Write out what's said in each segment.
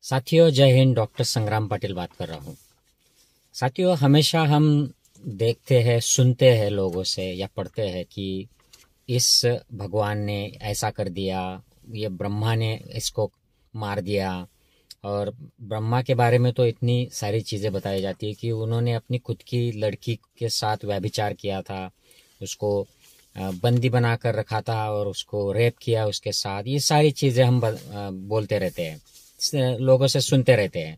साथियों, जय हिंद। डॉक्टर संग्राम पाटिल बात कर रहा हूँ। साथियों, हमेशा हम देखते हैं, सुनते हैं लोगों से या पढ़ते हैं कि इस भगवान ने ऐसा कर दिया, ये ब्रह्मा ने इसको मार दिया। और ब्रह्मा के बारे में तो इतनी सारी चीज़ें बताई जाती है कि उन्होंने अपनी खुद की लड़की के साथ व्यभिचार किया था, उसको बंदी बना कर रखा था और उसको रेप किया उसके साथ। ये सारी चीज़ें हम बोलते रहते हैं, लोगों से सुनते रहते हैं।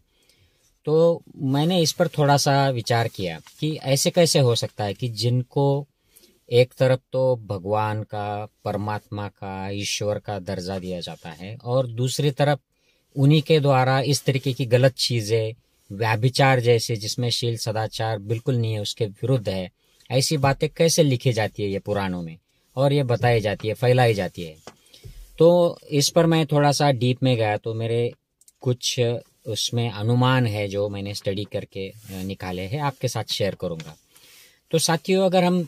तो मैंने इस पर थोड़ा सा विचार किया कि ऐसे कैसे हो सकता है कि जिनको एक तरफ तो भगवान का, परमात्मा का, ईश्वर का दर्जा दिया जाता है और दूसरी तरफ उन्हीं के द्वारा इस तरीके की गलत चीज़ें, व्यभिचार जैसे जिसमें शील सदाचार बिल्कुल नहीं है, उसके विरुद्ध है, ऐसी बातें कैसे लिखी जाती है ये पुराणों में और ये बताई जाती है, फैलाई जाती है। तो इस पर मैं थोड़ा सा डीप में गया तो मेरे कुछ उसमें अनुमान है जो मैंने स्टडी करके निकाले हैं, आपके साथ शेयर करूंगा। तो साथियों, अगर हम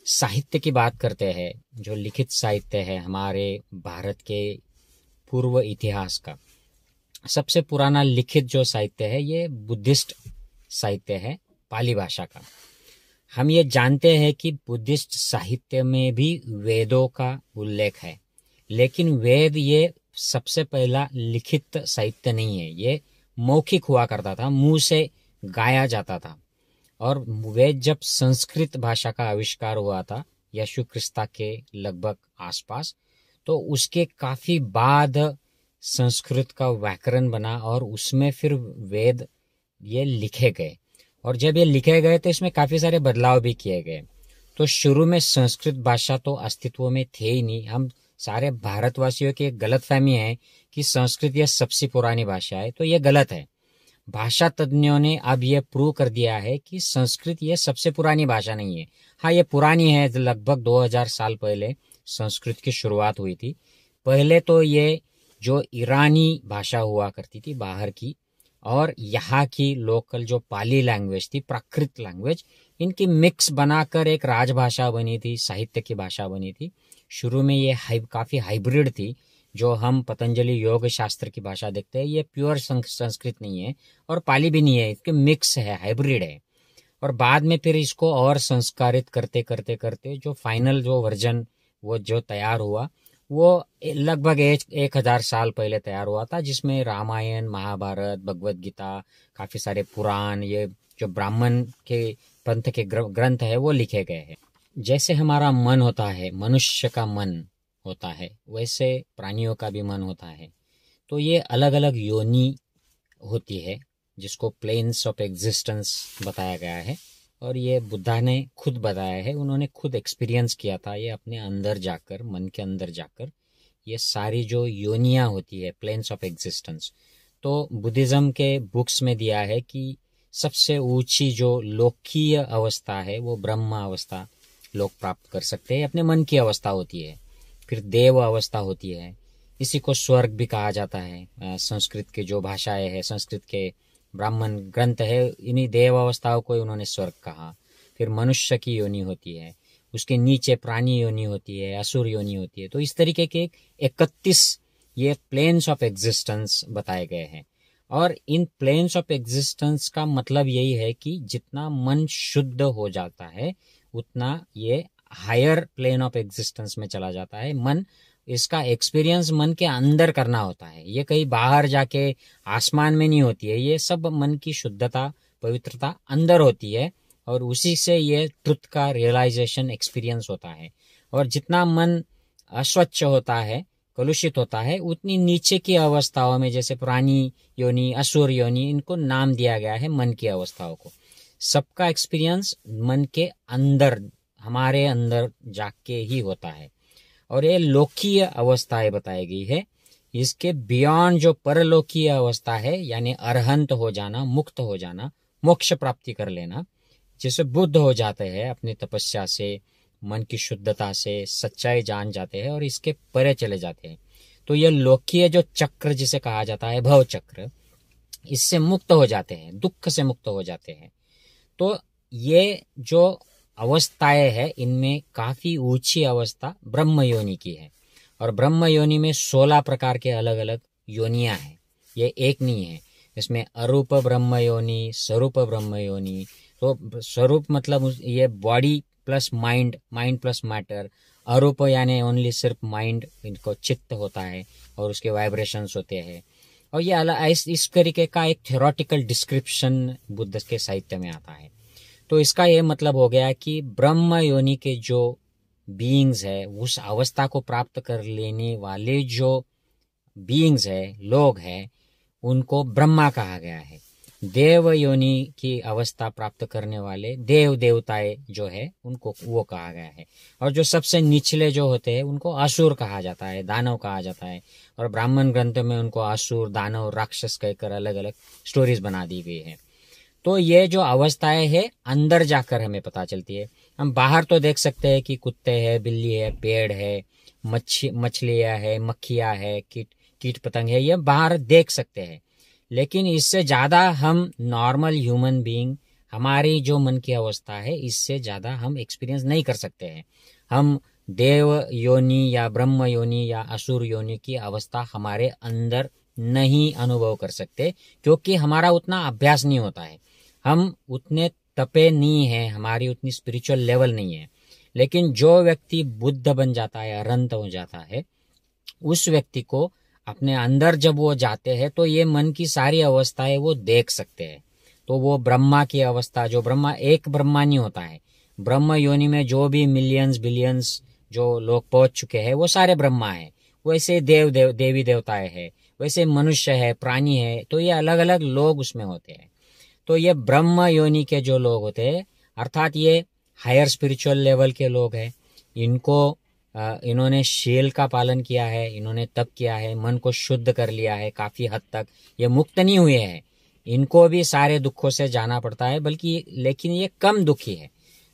साहित्य की बात करते हैं, जो लिखित साहित्य है हमारे भारत के पूर्व इतिहास का, सबसे पुराना लिखित जो साहित्य है ये बुद्धिस्ट साहित्य है, पाली भाषा का। हम ये जानते हैं कि बुद्धिस्ट साहित्य में भी वेदों का उल्लेख है, लेकिन वेद ये सबसे पहला लिखित साहित्य नहीं है। ये मौखिक हुआ करता था, मुंह से गाया जाता था। और वेद जब संस्कृत भाषा का आविष्कार हुआ था यशु क्रिस्ता के लगभग आसपास, तो उसके काफी बाद संस्कृत का व्याकरण बना और उसमें फिर वेद ये लिखे गए। और जब ये लिखे गए तो इसमें काफी सारे बदलाव भी किए गए। तो शुरू में संस्कृत भाषा तो अस्तित्व में थे ही नहीं। हम सारे भारतवासियों की एक गलतफहमी है कि संस्कृत यह सबसे पुरानी भाषा है, तो ये गलत है। भाषा तज्ञों ने अब ये प्रूव कर दिया है कि संस्कृत ये सबसे पुरानी भाषा नहीं है। हाँ, ये पुरानी है, लगभग 2000 साल पहले संस्कृत की शुरुआत हुई थी। पहले तो ये जो ईरानी भाषा हुआ करती थी बाहर की, और यहाँ की लोकल जो पाली लैंग्वेज थी, प्राकृत लैंग्वेज, इनकी मिक्स बनाकर एक राजभाषा बनी थी, साहित्य की भाषा बनी थी। शुरू में ये काफी हाइब्रिड थी। जो हम पतंजलि योग शास्त्र की भाषा देखते हैं, ये प्योर संस्कृत नहीं है और पाली भी नहीं है, इसके मिक्स है, हाइब्रिड है। और बाद में फिर इसको और संस्कारित करते करते करते जो फाइनल जो वर्जन वो जो तैयार हुआ, वो लगभग 1000 साल पहले तैयार हुआ था, जिसमें रामायण, महाभारत, भगवत गीता, काफी सारे पुराण, ये जो ब्राह्मण के पंथ के ग्रंथ है वो लिखे गए हैं। जैसे हमारा मन होता है, मनुष्य का मन होता है, वैसे प्राणियों का भी मन होता है। तो ये अलग अलग योनि होती है, जिसको प्लेन्स ऑफ एग्जिस्टेंस बताया गया है। और ये बुद्धा ने खुद बताया है, उन्होंने खुद एक्सपीरियंस किया था ये अपने अंदर जाकर, मन के अंदर जाकर। ये सारी जो योनियां होती है, प्लेन्स ऑफ एग्जिस्टेंस, तो बुद्धिज्म के बुक्स में दिया है कि सबसे ऊंची जो लोकीय अवस्था है वो ब्रह्म अवस्था लोग प्राप्त कर सकते हैं, अपने मन की अवस्था होती है। फिर देव अवस्था होती है, इसी को स्वर्ग भी कहा जाता है। संस्कृत के जो भाषाएं है, संस्कृत के ब्राह्मण ग्रंथ है, इन्हीं देव अवस्थाओं को उन्होंने स्वर्ग कहा। फिर मनुष्य की योनि होती है, उसके नीचे प्राणी योनि होती है, असुर योनि होती है। तो इस तरीके के 31 ये प्लेन्स ऑफ एग्जिस्टेंस बताए गए हैं। और इन प्लेन्स ऑफ एग्जिस्टेंस का मतलब यही है कि जितना मन शुद्ध हो जाता है उतना ये हायर प्लेन ऑफ एग्जिस्टेंस में चला जाता है। मन, इसका एक्सपीरियंस मन के अंदर करना होता है, ये कहीं बाहर जाके आसमान में नहीं होती है। ये सब मन की शुद्धता, पवित्रता अंदर होती है और उसी से ये ट्रुथ का रियलाइजेशन एक्सपीरियंस होता है। और जितना मन अस्वच्छ होता है, कलुषित होता है, उतनी नीचे की अवस्थाओं में, जैसे प्राणी योनि, असुर योनि, इनको नाम दिया गया है मन की अवस्थाओं को। सबका एक्सपीरियंस मन के अंदर, हमारे अंदर जाके ही होता है। और ये लोकीय अवस्थाएं बताई गई है। इसके बियॉन्ड जो परलोकीय अवस्था है, यानी अरहंत हो जाना, मुक्त हो जाना, मोक्ष प्राप्ति कर लेना, जिसे बुद्ध हो जाते हैं अपनी तपस्या से, मन की शुद्धता से, सच्चाई जान जाते हैं और इसके परे चले जाते हैं। तो ये लोकीय जो चक्र जिसे कहा जाता है, भव चक्र, इससे मुक्त हो जाते हैं, दुख से मुक्त हो जाते हैं। तो ये जो अवस्थाएं है, इनमें काफी ऊंची अवस्था ब्रह्म योनि की है। और ब्रह्म योनि में 16 प्रकार के अलग अलग योनियां हैं। ये एक नहीं है। इसमें अरूप ब्रह्म योनि, स्वरूप ब्रह्म योनि। तो स्वरूप मतलब ये body plus mind, mind plus matter. अरूप यानी ओनली सिर्फ माइंड, इनको चित्त होता है और उसके वाइब्रेशंस होते हैं। और ये इस तरीके का एक थ्योरेटिकल डिस्क्रिप्शन बुद्ध के साहित्य में आता है। तो इसका ये मतलब हो गया कि ब्रह्म योनि के जो बीइंग्स है, उस अवस्था को प्राप्त कर लेने वाले जो बीइंग्स है, लोग हैं, उनको ब्रह्मा कहा गया है। देव योनि की अवस्था प्राप्त करने वाले देव देवताएं जो है उनको वो कहा गया है। और जो सबसे निचले जो होते हैं उनको असुर कहा जाता है, दानव कहा जाता है। और ब्राह्मण ग्रंथ में उनको असुर, दानव, राक्षस कहकर अलग अलग स्टोरीज बना दी गई है। तो ये जो अवस्थाएं है अंदर जाकर हमें पता चलती है। हम बाहर तो देख सकते हैं कि कुत्ते हैं, बिल्ली है, पेड़ है, मछलियां है, मक्खियां है, कीट पतंग है, ये बाहर देख सकते हैं। लेकिन इससे ज्यादा हम नॉर्मल ह्यूमन बीइंग, हमारी जो मन की अवस्था है, इससे ज्यादा हम एक्सपीरियंस नहीं कर सकते हैं। हम देव योनि या ब्रह्म योनि या असुर योनि की अवस्था हमारे अंदर नहीं अनुभव कर सकते, क्योंकि हमारा उतना अभ्यास नहीं होता है। हम उतने तपे नहीं है, हमारी उतनी स्पिरिचुअल लेवल नहीं है। लेकिन जो व्यक्ति बुद्ध बन जाता है, अरहंत हो जाता है, उस व्यक्ति को अपने अंदर जब वो जाते हैं तो ये मन की सारी अवस्थाएं वो देख सकते हैं। तो वो ब्रह्मा की अवस्था, जो ब्रह्मा एक ब्रह्मा नहीं होता है, ब्रह्म योनि में जो भी मिलियंस बिलियंस जो लोग पहुंच चुके हैं वो सारे ब्रह्मा है। वैसे देवी देवताएं है, वैसे मनुष्य है, प्राणी है, तो ये अलग अलग लोग उसमें होते हैं। तो ये ब्रह्म योनि के जो लोग होते हैं, अर्थात ये हायर स्पिरिचुअल लेवल के लोग हैं। इन्होंने शील का पालन किया है, इन्होंने तप किया है, मन को शुद्ध कर लिया है काफी हद तक। ये मुक्त नहीं हुए हैं, इनको भी सारे दुखों से जाना पड़ता है, बल्कि लेकिन ये कम दुखी है।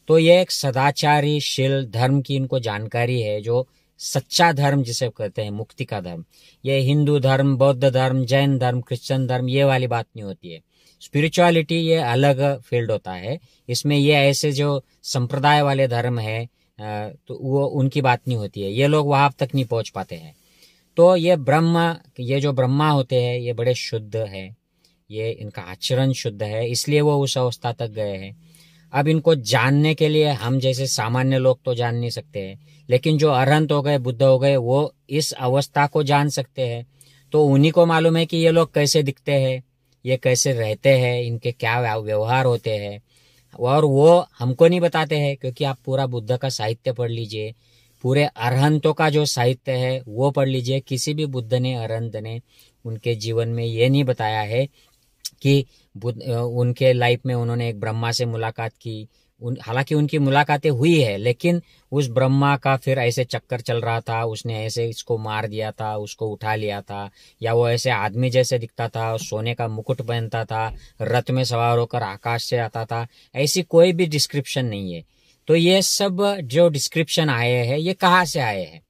तो ये एक सदाचारी शील धर्म की इनको जानकारी है, जो सच्चा धर्म जिसे कहते हैं, मुक्ति का धर्म। ये हिंदू धर्म, बौद्ध धर्म, जैन धर्म, क्रिश्चियन धर्म, ये वाली बात नहीं होती है। स्पिरिचुअलिटी ये अलग फील्ड होता है। इसमें ये ऐसे जो संप्रदाय वाले धर्म है, तो वो उनकी बात नहीं होती है, ये लोग वहां तक नहीं पहुंच पाते हैं। तो ये जो ब्रह्मा होते हैं, ये बड़े शुद्ध है, ये इनका आचरण शुद्ध है, इसलिए वो उस अवस्था तक गए हैं। अब इनको जानने के लिए हम जैसे सामान्य लोग तो जान नहीं सकते हैं, लेकिन जो अरहंत हो गए, बुद्ध हो गए, वो इस अवस्था को जान सकते हैं। तो उन्हीं को मालूम है कि ये लोग कैसे दिखते हैं, ये कैसे रहते हैं, इनके क्या व्यवहार होते हैं। और वो हमको नहीं बताते हैं, क्योंकि आप पूरा बुद्ध का साहित्य पढ़ लीजिए, पूरे अरहंतों का जो साहित्य है वो पढ़ लीजिए। किसी भी बुद्ध ने, अरहंत ने उनके जीवन में ये नहीं बताया है कि उनके लाइफ में उन्होंने एक ब्रह्मा से मुलाकात की। हालांकि उनकी मुलाकातें हुई है, लेकिन उस ब्रह्मा का फिर ऐसे चक्कर चल रहा था, उसने ऐसे इसको मार दिया था, उसको उठा लिया था, या वो ऐसे आदमी जैसे दिखता था, सोने का मुकुट पहनता था, रथ में सवार होकर आकाश से आता था, ऐसी कोई भी डिस्क्रिप्शन नहीं है। तो ये सब जो डिस्क्रिप्शन आए हैं, ये कहाँ से आए हैं,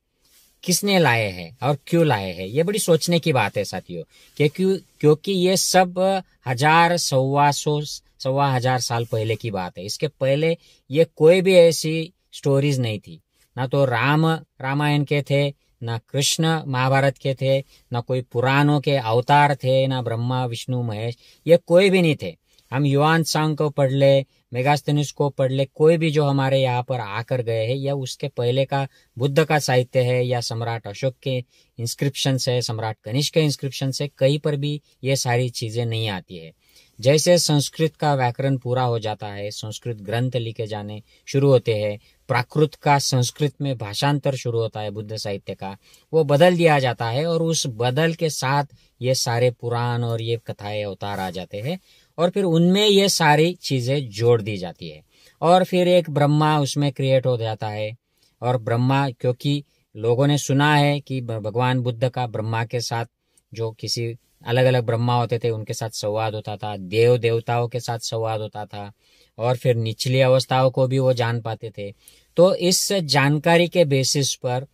किसने लाए हैं और क्यों लाए हैं, ये बड़ी सोचने की बात है साथियों। क्योंकि ये सब 1000, 125 हजार साल पहले की बात है। इसके पहले ये कोई भी ऐसी स्टोरीज नहीं थी। ना तो रामायण के थे, ना कृष्ण महाभारत के थे, ना कोई पुराणों के अवतार थे, ना ब्रह्मा विष्णु महेश, ये कोई भी नहीं थे। हम युवान सांग को पढ़ ले, मेगास्थनीस को पढ़ ले, कोई भी जो हमारे यहाँ पर आकर गए हैं, या उसके पहले का बुद्ध का साहित्य है, या सम्राट अशोक के इंस्क्रिप्शन है, सम्राट कनिष्क के इंस्क्रिप्शन से, कहीं पर भी ये सारी चीजें नहीं आती है। जैसे संस्कृत का व्याकरण पूरा हो जाता है, संस्कृत ग्रंथ लिखे जाने शुरू होते हैं, प्राकृत का संस्कृत में भाषांतर शुरू होता है बुद्ध साहित्य का, वो बदल दिया जाता है, और उस बदल के साथ ये सारे पुराण और ये कथाएं अवतार आ जाते हैं, और फिर उनमें ये सारी चीजें जोड़ दी जाती है, और फिर एक ब्रह्मा उसमें क्रिएट हो जाता है। और ब्रह्मा, क्योंकि लोगों ने सुना है कि भगवान बुद्ध का ब्रह्मा के साथ, जो किसी अलग अलग ब्रह्मा होते थे उनके साथ संवाद होता था, देव देवताओं के साथ संवाद होता था, और फिर निचली अवस्थाओं को भी वो जान पाते थे। तो इस जानकारी के बेसिस पर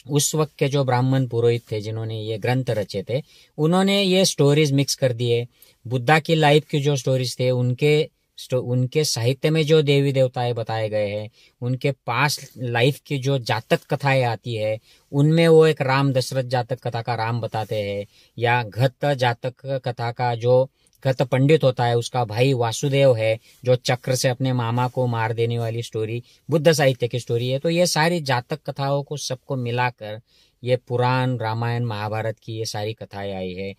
उस वक्त के जो ब्राह्मण पुरोहित थे, जिन्होंने ये ग्रंथ रचे थे, उन्होंने ये स्टोरीज मिक्स कर दिए। बुद्धा की लाइफ की जो स्टोरीज थे, उनके उनके साहित्य में जो देवी देवताएं बताए गए हैं, उनके पास लाइफ की जो जातक कथाएं आती है, उनमें वो एक राम दशरथ जातक कथा का राम बताते हैं, या घत जातक कथा का जो घत पंडित होता है उसका भाई वासुदेव है, जो चक्र से अपने मामा को मार देने वाली स्टोरी बुद्ध साहित्य की स्टोरी है। तो ये सारी जातक कथाओं को सबको मिलाकर ये पुराण रामायण महाभारत की ये सारी कथाएं आई है।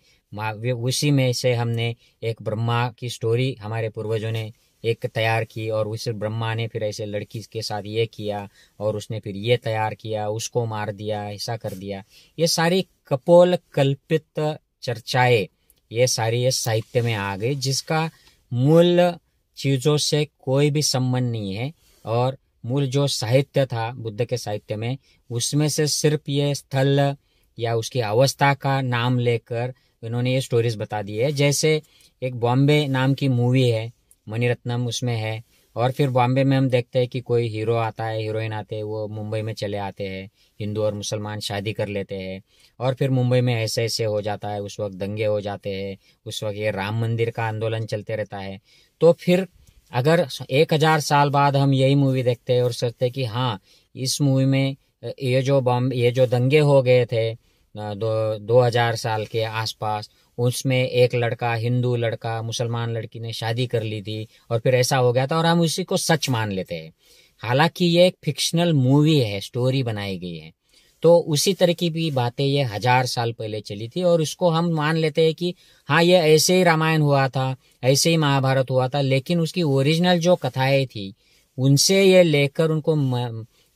उसी में से हमने एक ब्रह्मा की स्टोरी हमारे पूर्वजों ने एक तैयार की, और उस ब्रह्मा ने फिर ऐसे लड़की के साथ ये किया, और उसने फिर ये तैयार किया, उसको मार दिया, ऐसा कर दिया। ये सारी कपोल कल्पित चर्चाएं ये सारी ये साहित्य में आ गई, जिसका मूल चीजों से कोई भी संबंध नहीं है। और मूल जो साहित्य था बुद्ध के साहित्य में, उसमें से सिर्फ ये स्थल या उसकी अवस्था का नाम लेकर इन्होंने ये स्टोरीज बता दी है। जैसे एक बॉम्बे नाम की मूवी है, मणिरत्नम उसमें है, और फिर बॉम्बे में हम देखते हैं कि कोई हीरो आता है, हीरोइन आते हैं, वो मुंबई में चले आते हैं, हिंदू और मुसलमान शादी कर लेते हैं, और फिर मुंबई में ऐसे ऐसे हो जाता है, उस वक्त दंगे हो जाते हैं, उस वक्त ये राम मंदिर का आंदोलन चलते रहता है। तो फिर अगर 1000 साल बाद हम यही मूवी देखते हैं और सोचते हैं कि हाँ, इस मूवी में ये जो दंगे हो गए थे 2000 साल के आसपास, उसमें एक लड़का, हिंदू लड़का मुसलमान लड़की ने शादी कर ली थी और फिर ऐसा हो गया था, और हम उसी को सच मान लेते हैं। हालांकि ये एक फिक्शनल मूवी है, स्टोरी बनाई गई है। तो उसी तरह की भी बातें ये 1000 साल पहले चली थी, और उसको हम मान लेते हैं कि हाँ, ये ऐसे ही रामायण हुआ था, ऐसे ही महाभारत हुआ था। लेकिन उसकी ओरिजिनल जो कथाएं थी, उनसे ये लेकर उनको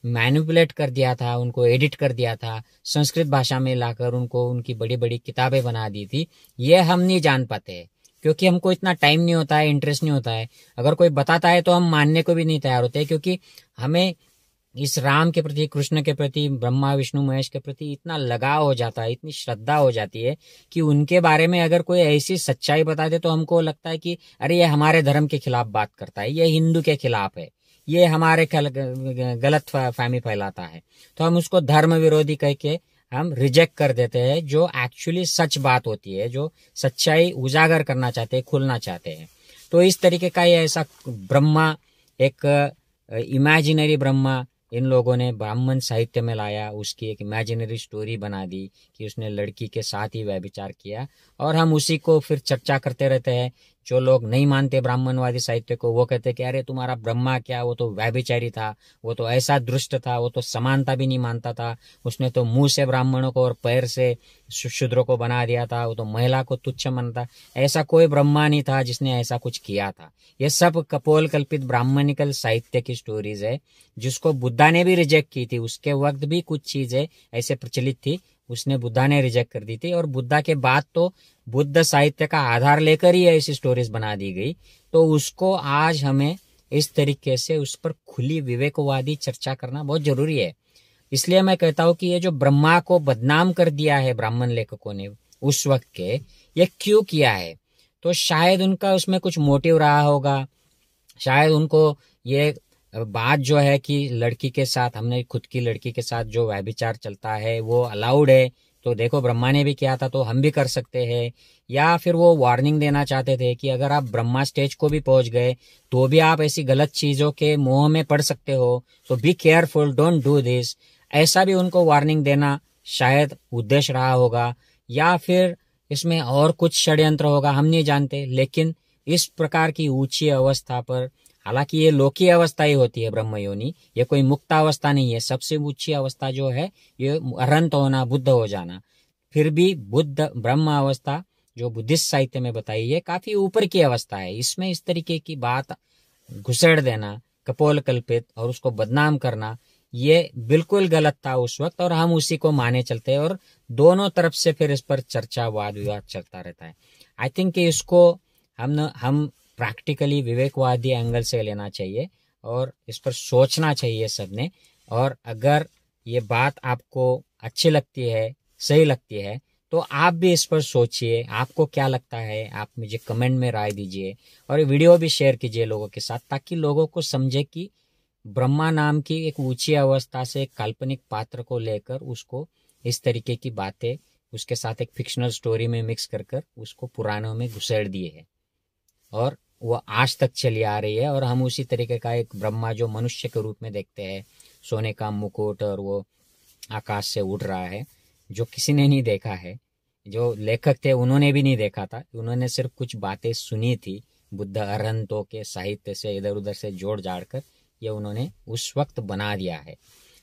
मैनिपुलेट कर दिया था, उनको एडिट कर दिया था, संस्कृत भाषा में लाकर उनको उनकी बड़ी बड़ी किताबें बना दी थी। ये हम नहीं जान पाते हैं, क्योंकि हमको इतना टाइम नहीं होता है, इंटरेस्ट नहीं होता है। अगर कोई बताता है तो हम मानने को भी नहीं तैयार होते, क्योंकि हमें इस राम के प्रति, कृष्ण के प्रति, ब्रह्मा विष्णु महेश के प्रति इतना लगाव हो जाता है, इतनी श्रद्धा हो जाती है कि उनके बारे में अगर कोई ऐसी सच्चाई बता दे तो हमको लगता है कि अरे ये हमारे धर्म के खिलाफ बात करता है, ये हिंदू के खिलाफ है, ये हमारे गलत फहमी फैलाता है। तो हम उसको धर्म विरोधी कह के हम रिजेक्ट कर देते हैं, जो एक्चुअली सच बात होती है, जो सच्चाई उजागर करना चाहते हैं, खुलना चाहते हैं। तो इस तरीके का ये ऐसा ब्रह्मा, एक इमेजिनरी ब्रह्मा इन लोगों ने ब्राह्मण साहित्य में लाया, उसकी एक इमेजिनरी स्टोरी बना दी कि उसने लड़की के साथ ही व्यभिचार किया, और हम उसी को फिर चर्चा करते रहते हैं। जो लोग नहीं मानते ब्राह्मणवादी साहित्य को, वो कहते कि अरे तुम्हारा ब्रह्मा क्या, वो तो व्यभिचारी था, वो तो ऐसा दुष्ट था, वो तो समानता भी नहीं मानता था, उसने तो मुंह से ब्राह्मणों को और पैर से शूद्रों को बना दिया था, वो तो महिला को तुच्छ मानता। ऐसा कोई ब्रह्मा नहीं था जिसने ऐसा कुछ किया था। ये सब कपोल कल्पित ब्राह्मणिकल साहित्य की स्टोरीज है, जिसको बुद्धा ने भी रिजेक्ट की थी। उसके वक्त भी कुछ चीजें ऐसे प्रचलित थी, उसने बुद्धा ने रिजेक्ट कर दी थी, और बुद्धा के बाद तो बुद्ध साहित्य का आधार लेकर ही ऐसी स्टोरीज बना दी गई। तो उसको आज हमें इस तरीके से उस पर खुली विवेकवादी चर्चा करना बहुत जरूरी है। इसलिए मैं कहता हूं कि ये जो ब्रह्मा को बदनाम कर दिया है ब्राह्मण लेखकों ने उस वक्त के, ये क्यों किया है? तो शायद उनका उसमें कुछ मोटिव रहा होगा। शायद उनको ये बात जो है कि लड़की के साथ, हमने खुद की लड़की के साथ जो व्यभिचार चलता है वो अलाउड है, तो देखो ब्रह्मा ने भी किया था तो हम भी कर सकते हैं। या फिर वो वार्निंग देना चाहते थे कि अगर आप ब्रह्मा स्टेज को भी पहुंच गए तो भी आप ऐसी गलत चीजों के मोह में पड़ सकते हो, तो be careful, don't do this. ऐसा भी उनको वार्निंग देना शायद उद्देश्य रहा होगा, या फिर इसमें और कुछ षड्यंत्र होगा, हम नहीं जानते। लेकिन इस प्रकार की ऊंची अवस्था पर, हालांकि ये लौकिक अवस्था ही होती है ब्रह्मयोनि, ये कोई मुक्त अवस्था नहीं है। सबसे ऊंची अवस्था जो है ये अरहंत होना, बुद्ध हो जाना। फिर भी बुद्ध ब्रह्म अवस्था जो बुद्धिस्ट साहित्य में बताई है काफी ऊपर की अवस्था है। इसमें इस तरीके की बात घुसेड़ देना, कपोल कल्पित, और उसको बदनाम करना, ये बिल्कुल गलत था उस वक्त, और हम उसी को माने चलते हैं। और दोनों तरफ से फिर इस पर चर्चा, वाद विवाद चलता रहता है। आई थिंक कि इसको हम प्रैक्टिकली विवेकवादी एंगल से लेना चाहिए, और इस पर सोचना चाहिए सबने। और अगर ये बात आपको अच्छी लगती है, सही लगती है, तो आप भी इस पर सोचिए, आपको क्या लगता है, आप मुझे कमेंट में राय दीजिए, और वीडियो भी शेयर कीजिए लोगों के साथ, ताकि लोगों को समझे कि ब्रह्मा नाम की एक ऊंची अवस्था से एक काल्पनिक पात्र को लेकर उसको इस तरीके की बातें उसके साथ एक फिक्शनल स्टोरी में मिक्स कर उसको पुराणों में घुसेड़ दिए है। और वो आज तक चली आ रही है, और हम उसी तरीके का एक ब्रह्मा जो मनुष्य के रूप में देखते हैं, सोने का मुकुट और वो आकाश से उड़ रहा है, जो किसी ने नहीं देखा है, जो लेखक थे उन्होंने भी नहीं देखा था, उन्होंने सिर्फ कुछ बातें सुनी थी बुद्ध अरहंतों के साहित्य से इधर उधर से जोड़ जाड़ कर ये उन्होंने उस वक्त बना दिया है।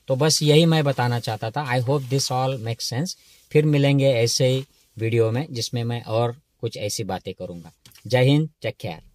तो बस यही मैं बताना चाहता था। I hope this all make sense. फिर मिलेंगे ऐसे ही वीडियो में जिसमें मैं और कुछ ऐसी बातें करूंगा। जय हिंद, टेक केयर।